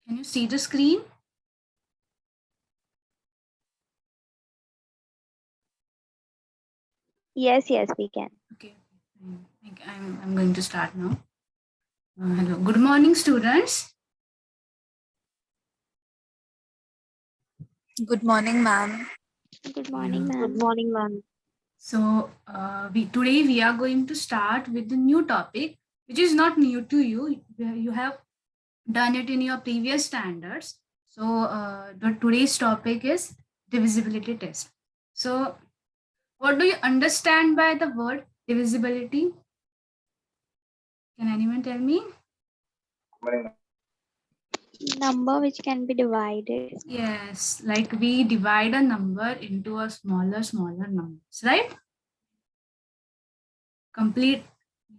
Can you see the screen? Yes, yes, we can. Okay. I'm going to start now. Hello. Good morning, students. Good morning, ma'am. Good Yeah. morning, Good ma'am. morning, ma'am. So today we are going to start with the new topic, which is not new to you. You have done it in your previous standards. So the today's topic is divisibility test. So what do you understand by the word divisibility? Can anyone tell me? Number which can be divided. Yes, like we divide a number into a smaller numbers, right? Complete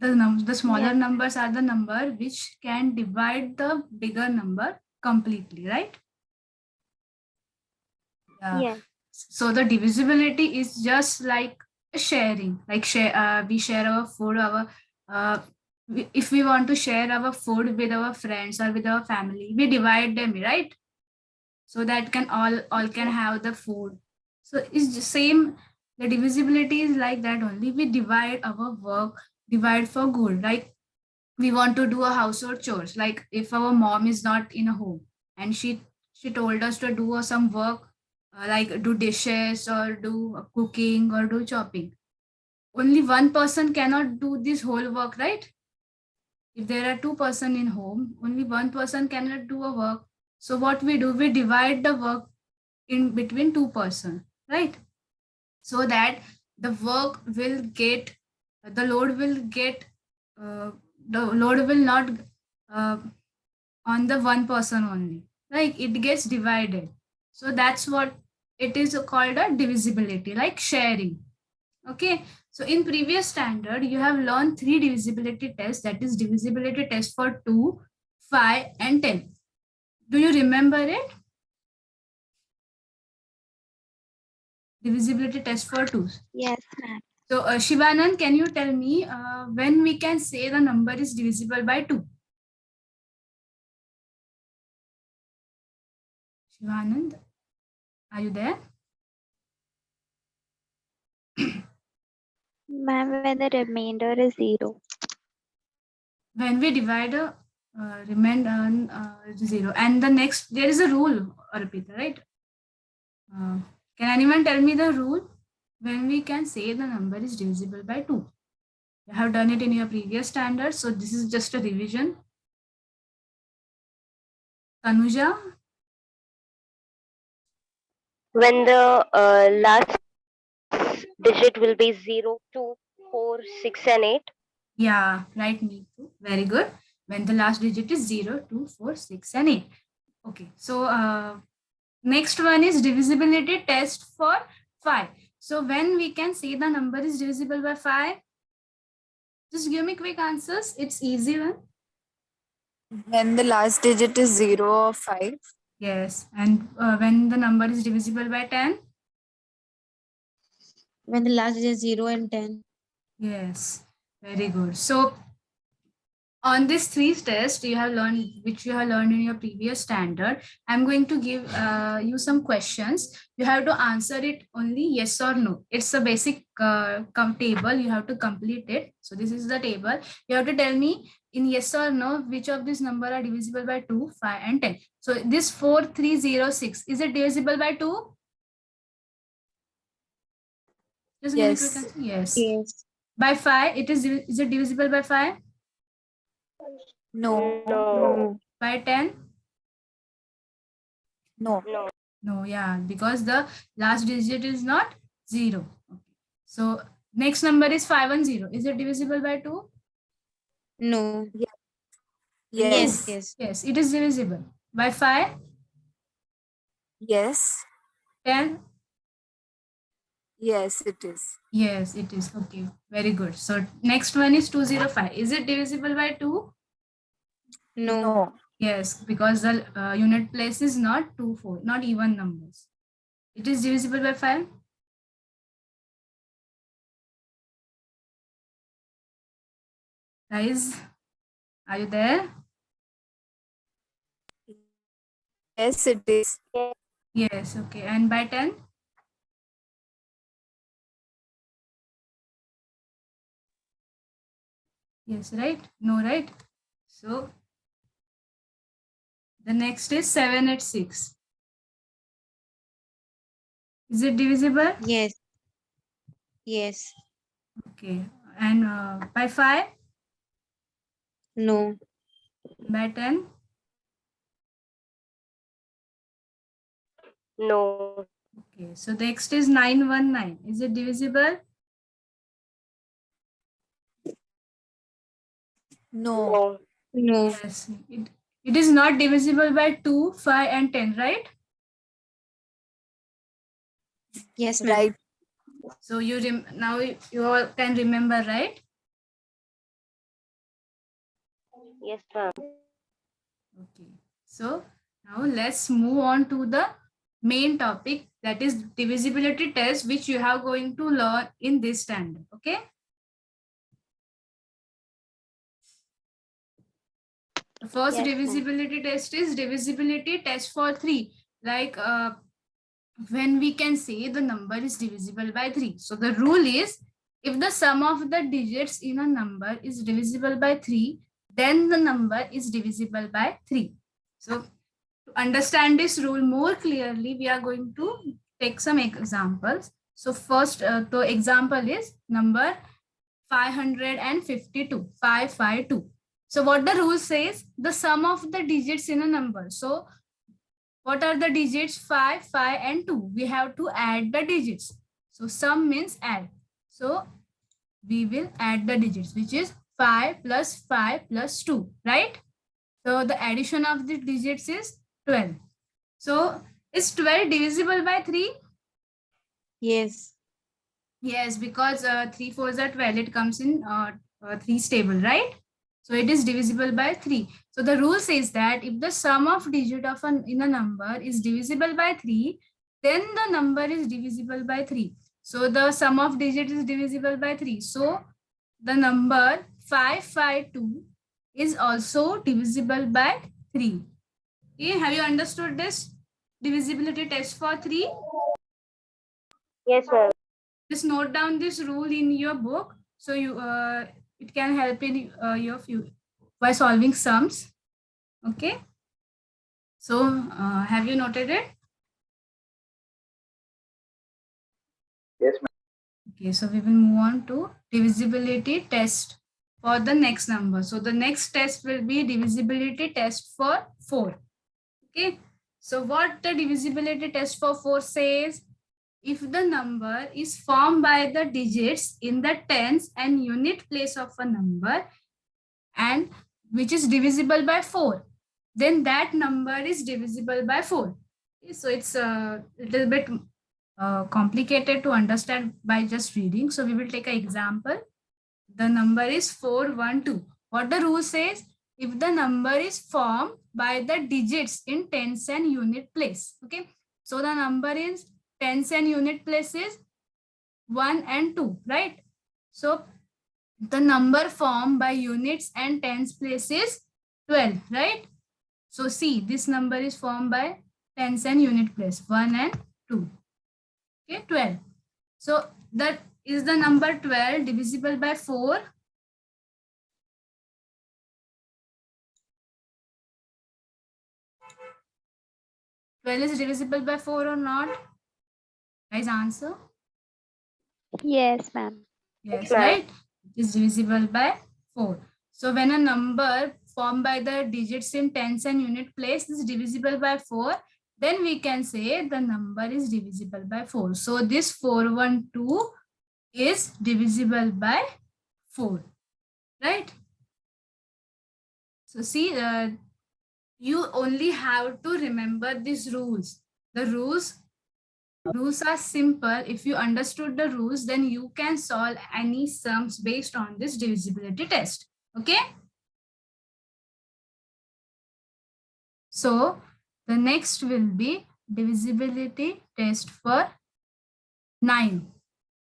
the smaller Yes, numbers are the number which can divide the bigger number completely, right? Yeah. yes, So the divisibility is just like sharing, like we share our food, uh, if we want to share our food with our friends or with our family, we divide them, right? So that can all can yes, have the food. So it's the same. The divisibility is like that only. We divide our work, divide for good. Like we want to do a household chores. Like if our mom is not in a home and she told us to do some work, like do dishes or do cooking or do chopping. Only one person cannot do this whole work, right? If there are two-person in home, only one person cannot do a work. So what we do, we divide the work in between two-person, right? So that the work will get, the load will get, uh, the load will not uh, on the one person only. Like it gets divided. So that's what it is called a divisibility, like sharing. Okay. So in previous standard, you have learned three divisibility tests. That is divisibility test for 2, 5, and 10. Do you remember it? Divisibility test for 2. yes, ma'am. So, Shivanand, can you tell me when we can say the number is divisible by 2? Shivanand, are you there? Ma'am, when the remainder is 0. When we divide a remainder 0, and the next, there is a rule, Arpita, right? Uh, can anyone tell me the rule when we can say the number is divisible by 2? You have done it in your previous standard, so this is just a revision. Tanuja? When the last digit will be 0, 2, 4, 6, and 8. Yeah, right, me too. Very good. When the last digit is 0, 2, 4, 6, and 8. Okay, so next one is divisibility test for 5. So when we can say the number is divisible by 5, just give me quick answers. It's easy one. When the last digit is 0 or 5. Yes. And when the number is divisible by 10? When the last digit is 0 and 10. Yes. Very good. So on this three tests you have learned, which you have learned in your previous standard, I'm going to give you some questions. You have to answer it only yes or no. It's a basic table. You have to complete it. So this is the table. You have to tell me in yes or no which of these number are divisible by 2, 5, and 10. So this 4306, is it divisible by 2? Just give me quick Yes. answer. Yes. Yes. By 5, is it divisible by 5? No. No. By 10? No. No. No, yeah, because the last digit is not 0. Okay. So next number is 510. Is it divisible by 2? No. Yes, Yes. yes. Yes, it is divisible. By 5, Yes. 10? Yes, it is. Yes, it is. Okay, very good. So next one is 205. Is it divisible by 2? No. No. Yes, because the unit place is not 2, 4, not even numbers. It is divisible by 5? Guys, are you there? Yes, it is. Yes, okay. And by 10? Yes, right? No, right? So the next is 7 at 6. Is it divisible? Yes. Yes. Okay. And by 5? No. By 10? No. Okay. So next is 919. Is it divisible? No. No. No. Yes. It is not divisible by 2, 5, and 10, right? Yes, ma'am. Right. So now you all can remember, right? Yes, ma'am. Okay. So now let's move on to the main topic, that is divisibility test, which you have going to learn in this standard. Okay. The first Yes, ma'am. divisibility test is divisibility test for 3. Like when we can say the number is divisible by 3. So the rule is, if the sum of the digits in a number is divisible by 3, then the number is divisible by 3. So to understand this rule more clearly, we are going to take some examples. So first, the example is number 552, 552. So what the rule says, the sum of the digits in a number. So what are the digits? 5, 5, and 2. We have to add the digits. So sum means add. So we will add the digits, which is 5 plus 5 plus 2, right? So the addition of the digits is 12. So is 12 divisible by 3? Yes. Yes, because 3 4s are 12. It comes in 3 stable, right? So it is divisible by 3. So the rule says that if the sum of digit of in a number is divisible by 3, then the number is divisible by 3. So the sum of digit is divisible by 3. So the number 552 is also divisible by 3. Okay, have you understood this divisibility test for 3? Yes, ma'am. Just note down this rule in your book, so you it can help in your by solving sums. Okay. So have you noted it? Yes, ma'am. Okay, so we will move on to divisibility test for the next number. So the next test will be divisibility test for 4. Okay. So what the divisibility test for 4 says, if the number is formed by the digits in the tens and unit place of a number and which is divisible by 4, then that number is divisible by 4. Okay, so it's a little bit complicated to understand by just reading. So we will take an example. The number is 412. What the rule says, if the number is formed by the digits in tens and unit place. Okay. So the number is tens and unit places 1 and 2, right? So the number formed by units and tens place is 12, right? So see, this number is formed by tens and unit place 1 and 2. Okay, 12. So that is the number 12 divisible by 4. Well, is divisible by 4 or not? Guys, answer. Yes, ma'am. Yes, Yes, ma'am. right? It is divisible by 4. So when a number formed by the digits in tens and unit place is divisible by 4, then we can say the number is divisible by 4. So this 412 is divisible by 4, right? So see, you only have to remember these rules. The rules are simple. If you understood the rules, then you can solve any sums based on this divisibility test. Okay. So the next will be divisibility test for 9.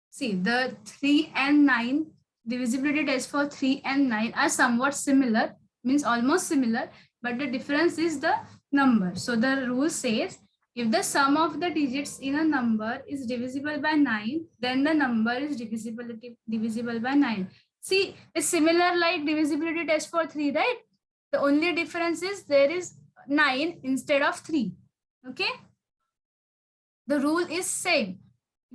See, the 3 and 9 divisibility test for 3 and 9 are somewhat similar, means almost similar, but the difference is the number. So the rule says if the sum of the digits in a number is divisible by 9, then the number is divisible by 9. See, it's similar like divisibility test for 3, right? The only difference is there is 9 instead of 3. Okay? The rule is same.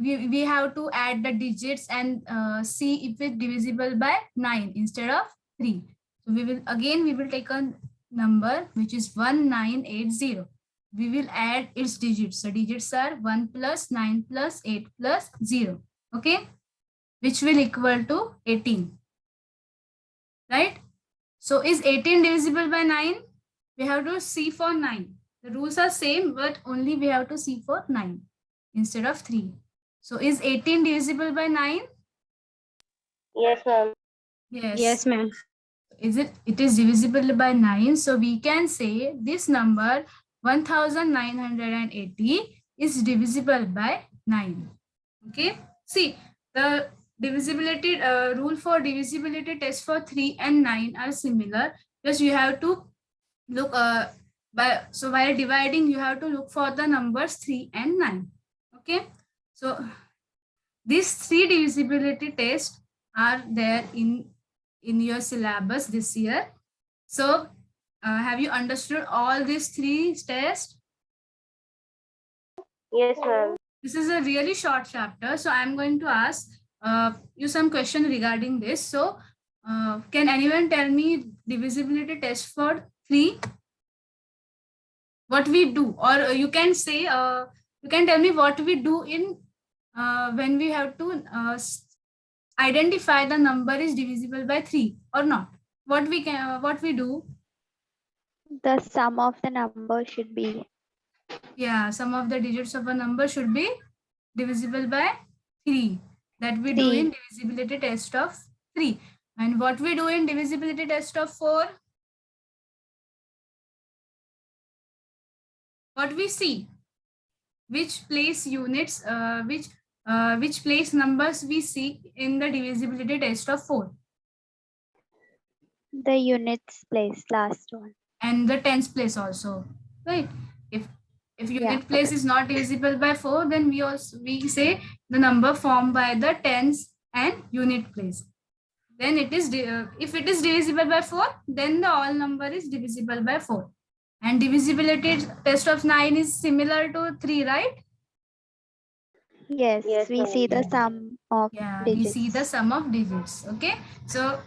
We have to add the digits and see if it's divisible by 9 instead of 3. So we will take a number which is 1980. We will add its digits. The digits are 1 plus 9 plus 8 plus 0. Okay? Which will equal to 18. Right? So is 18 divisible by 9? We have to see for 9. The rules are same, but only we have to see for 9 instead of 3. So is 18 divisible by 9? Yes, ma'am. Yes. Yes, ma'am. It is divisible by 9. So we can say this number 1980 is divisible by 9. Okay. See, the divisibility rule for divisibility test for 3 and 9 are similar. Just you have to look while dividing, you have to look for the numbers 3 and 9. Okay. So these 3 divisibility tests are there in your syllabus this year. So have you understood all these 3 tests? Yes, ma'am. This is a really short chapter, so I'm going to ask you some question regarding this. So can anyone tell me divisibility test for 3? What we do, or you can say you can tell me what we do in when we have to identify the number is divisible by 3 or not. What we do? The sum of the number should be. Yeah, sum of the digits of a number should be divisible by 3. That we do in divisibility test of 3. And what we do in divisibility test of 4? What we see? Which place units, which place numbers we see in the divisibility test of 4? The units place, last one. And the tens place also, right? If unit place is not divisible by 4, then we say the number formed by the tens and unit place. Then it is if it is divisible by 4, then the all number is divisible by 4. And divisibility test of 9 is similar to 3, right? Yes, Yes, we ma'am. see the sum of Yeah, digits. we see the sum of digits. Okay, so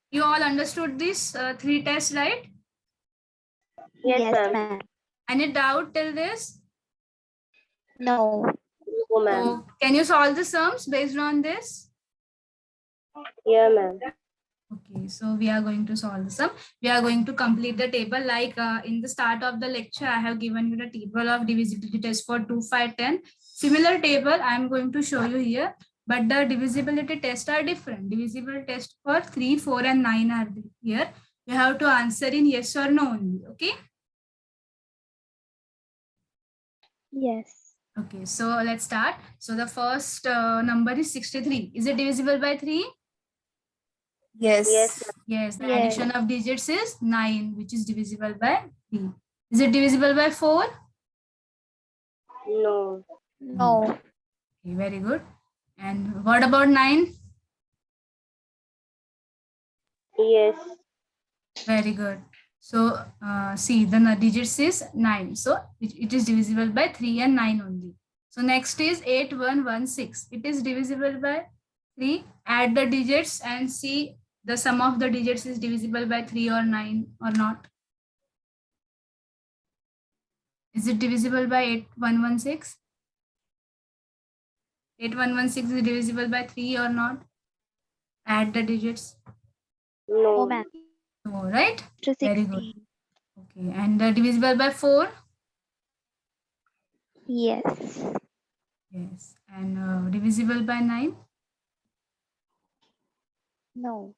you all understood this 3 tests, right? Yes, ma'am. ma'am. Any doubt till this? No. No, ma'am. So can you solve the sums based on this? Yeah, ma'am. Okay, so we are going to solve the sum. We are going to complete the table like in the start of the lecture. I have given you the table of divisibility test for 2, 5, 10. Similar table I am going to show you here, but the divisibility tests are different. Divisibility test for 3, 4, and 9 are here. You have to answer in yes or no only. Okay. Yes. Okay, so let's start. So the first number is 63. Is it divisible by 3? Yes. Yes, ma'am. Yes, the Yes. addition of digits is 9, which is divisible by 3. Is it divisible by 4? No. No. Okay, very good. And what about 9? Yes. Very good. So see, the digits is 9. So it is divisible by 3 and 9 only. So next is 8116. It is divisible by 3. Add the digits and see the sum of the digits is divisible by 3 or 9 or not. Is it divisible by 8116? 8116 is divisible by 3 or not? Add the digits. No, No. ma'am. No, right? To Very 16. good. Okay, and divisible by 4? Yes. Yes. And divisible by 9? No.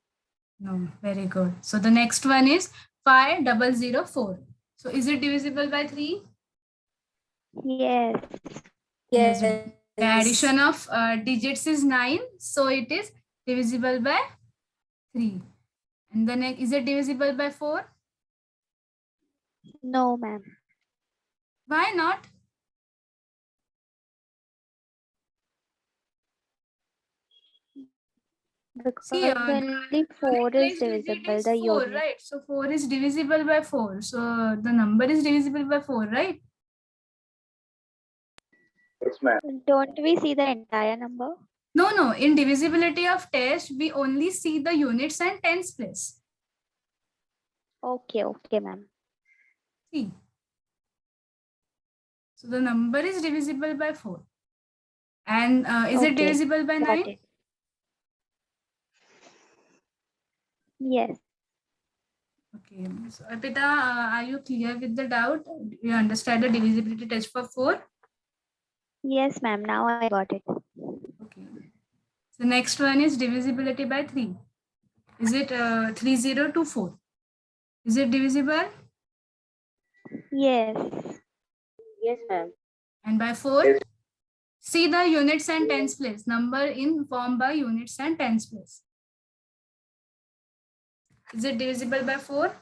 No, very good. So the next one is 5004. So is it divisible by 3? Yes. Yes. Yes. The addition of digits is 9. So it is divisible by 3. And the next, is it divisible by 4? No, ma'am. Why not? Because See, only the 4 is next digit divisible, is the 4, unit. right? So 4 is divisible by 4. So the number is divisible by 4, right? Yes, ma'am. Don't we see the entire number? No. In divisibility of test, we only see the units and tens place. Okay, ma'am. See. So the number is divisible by 4. And is it Okay, divisible by got 9? it. Yes. Okay. So Arpita, are you clear with the doubt? Do you understand the divisibility test for 4? Yes, ma'am. Now I got it. Okay. So next one is divisibility by 3. Is it 3024? Is it divisible? Yes. Yes, ma'am. And by 4? Yes. See the units and tens place. Number in form by units and tens place. Is it divisible by 4?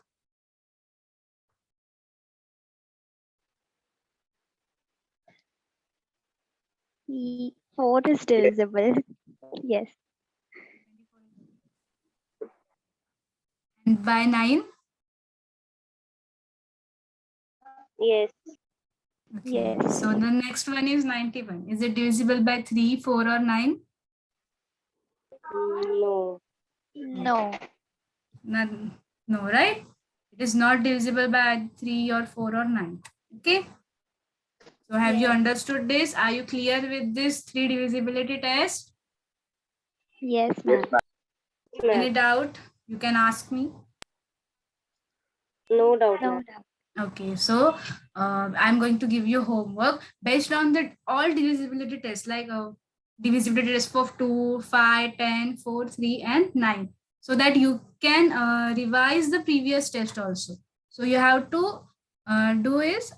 E 4 is divisible. Yes. And by 9? Yes. Okay. Yes. So the next one is 91. Is it divisible by 3, 4 or 9? No. No. No, right? It is not divisible by 3 or 4 or 9. Okay. So have you Yes. understood this? Are you clear with this 3 divisibility test? Yes, ma'am. Yes, ma'am. Any doubt? You can ask me. No doubt, No ma'am. doubt. Okay, so I'm going to give you homework based on the all divisibility tests, like divisibility test for 2, 5, 10, 4, 3, and 9, so that you can revise the previous test also. So you have to do is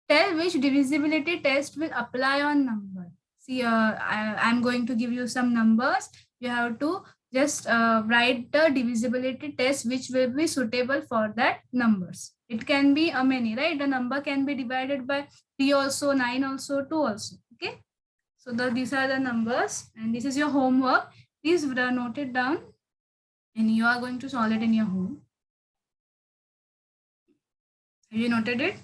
tell which divisibility test will apply on number. See, I'm going to give you some numbers. You have to just write the divisibility test which will be suitable for that numbers. It can be a many, right? The number can be divided by 3 also, 9 also, 2 also. Okay. So these are the numbers and this is your homework. Please note it down and you are going to solve it in your home. Have you noted it?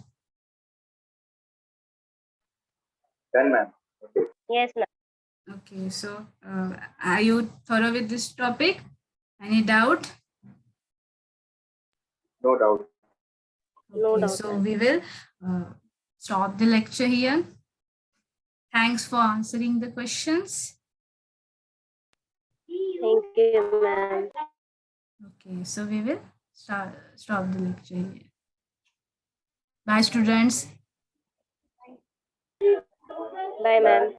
Done, ma'am. Okay. Yes, ma'am. Okay, so are you thorough with this topic? Any doubt? No doubt. No Okay, doubt, so ma'am. we will stop the lecture here. Thanks for answering the questions. Thank you, ma'am. Okay, so we will stop the lecture here. Bye, students. Bye, ma'am.